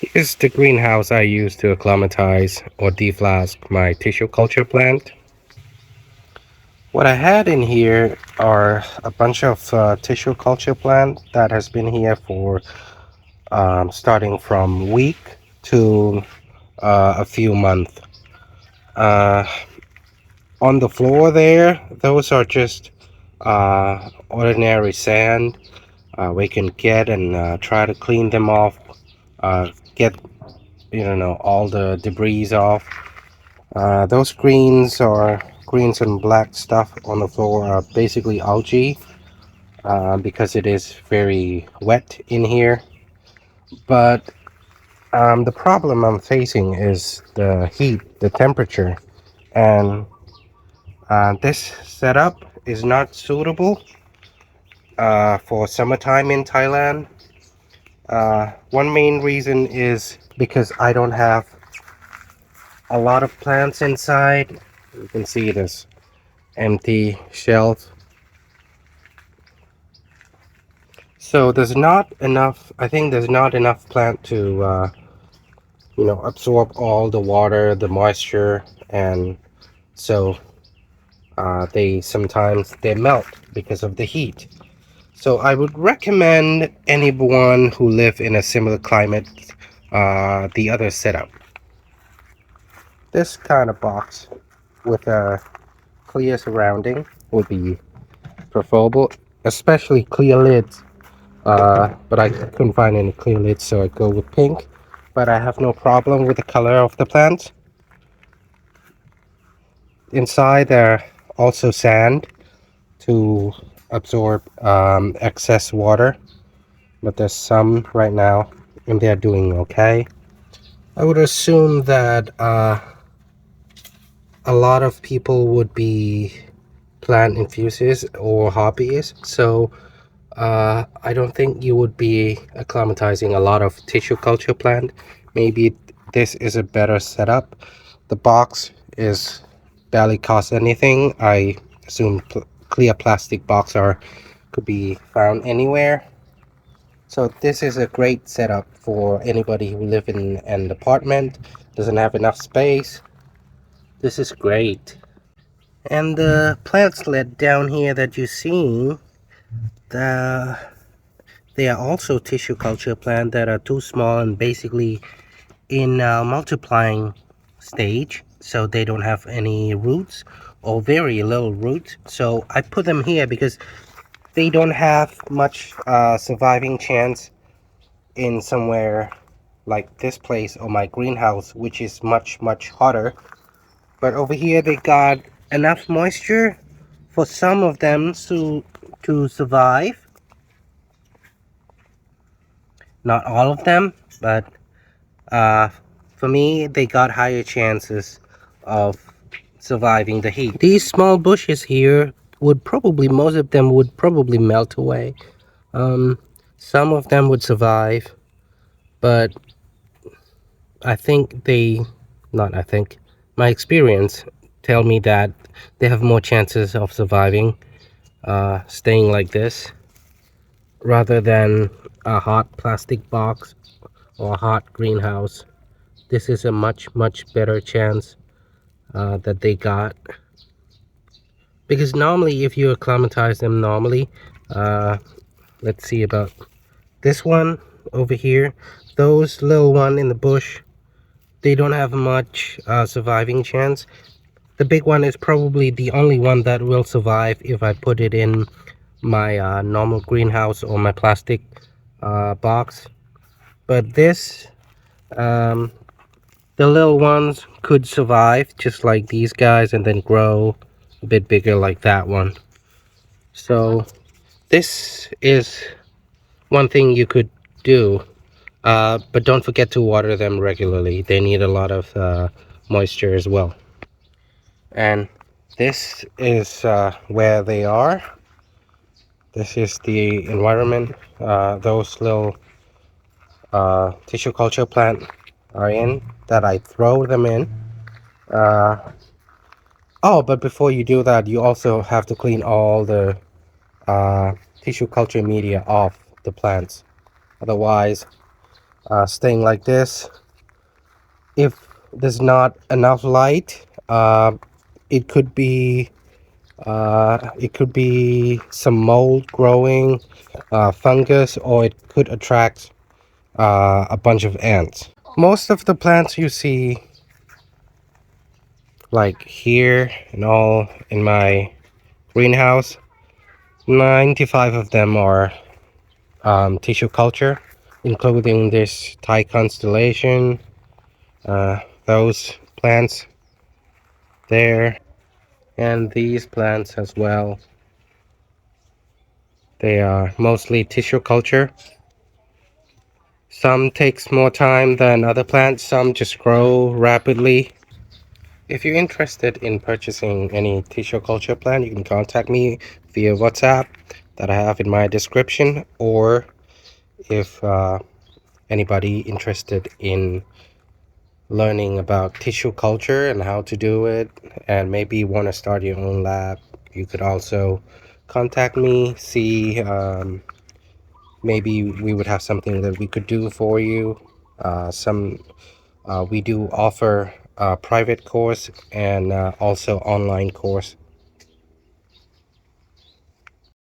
Here's the greenhouse I use to acclimatize or deflask my tissue culture plant. What I had in here are a bunch of tissue culture plant that has been here for starting from week to a few months. Uh, on the floor there, those are just ordinary sand. We can get and try to clean them off, get all the debris off. Those greens and black stuff on the floor are basically algae because it is very wet in here. But the problem I'm facing is the heat, the temperature, and this setup is not suitable for summertime in Thailand. One main reason is because I don't have a lot of plants inside. You can see this empty shelf. So there's not enough, I think there's not enough plant to, absorb all the water, the moisture, and so they sometimes they melt because of the heat. So I would recommend anyone who live in a similar climate, the other setup. This kind of box with a clear surrounding would be preferable, especially clear lids. But I couldn't find any clear lids, so I go with pink. But I have no problem with the color of the plants. Inside there also sand to absorb excess water, but there's some right now and they're doing okay. I would assume that a lot of people would be plant enthusiasts or hobbyists, so I don't think you would be acclimatizing a lot of tissue culture plant. Maybe this is a better setup. The box is barely cost anything. I assume clear plastic box are could be found anywhere. So this is a great setup for anybody who live in an apartment, doesn't have enough space. This is great. And the plants led down here that you're seeing, the they are also tissue culture plants that are too small and basically in multiplying stage, so they don't have any roots or very little roots. So I put them here because they don't have much surviving chance in somewhere like this place or my greenhouse, which is much hotter. But over here they got enough moisture for some of them to survive. Not all of them, but uh, for me they got higher chances of surviving the heat. These small bushes here would probably, most of them would probably melt away. um, some of them would survive, but I think they, not I think, my experience tell me that they have more chances of surviving staying like this rather than a hot plastic box or a hot greenhouse. This is a much better chance that they got, because normally if you acclimatize them normally, uh, let's see about this one over here, those little one in the bush, they don't have much surviving chance. The big one is probably the only one that will survive if I put it in my normal greenhouse or my plastic box. But this, um, the little ones could survive just like these guys and then grow a bit bigger like that one. So this is one thing you could do, but don't forget to water them regularly. They need a lot of moisture as well. And this is where they are. This is the environment those little tissue culture plant are in, that I throw them in. uh, oh, but before you do that, you also have to clean all the tissue culture media off the plants. Otherwise staying like this. If there's not enough light, it could be some mold growing, fungus, or it could attract a bunch of ants. Most of the plants you see, like here and all in my greenhouse, 95 of them are tissue culture, including this Thai constellation, those plants there, and these plants as well. They are mostly tissue culture. Some takes more time than other plants, some just grow rapidly. If you're interested in purchasing any tissue culture plant, you can contact me via WhatsApp that I have in my description, or if anybody interested in learning about tissue culture and how to do it, and maybe want to start your own lab, you could also contact me, see maybe we would have something that we could do for you. We do offer a private course and also online course.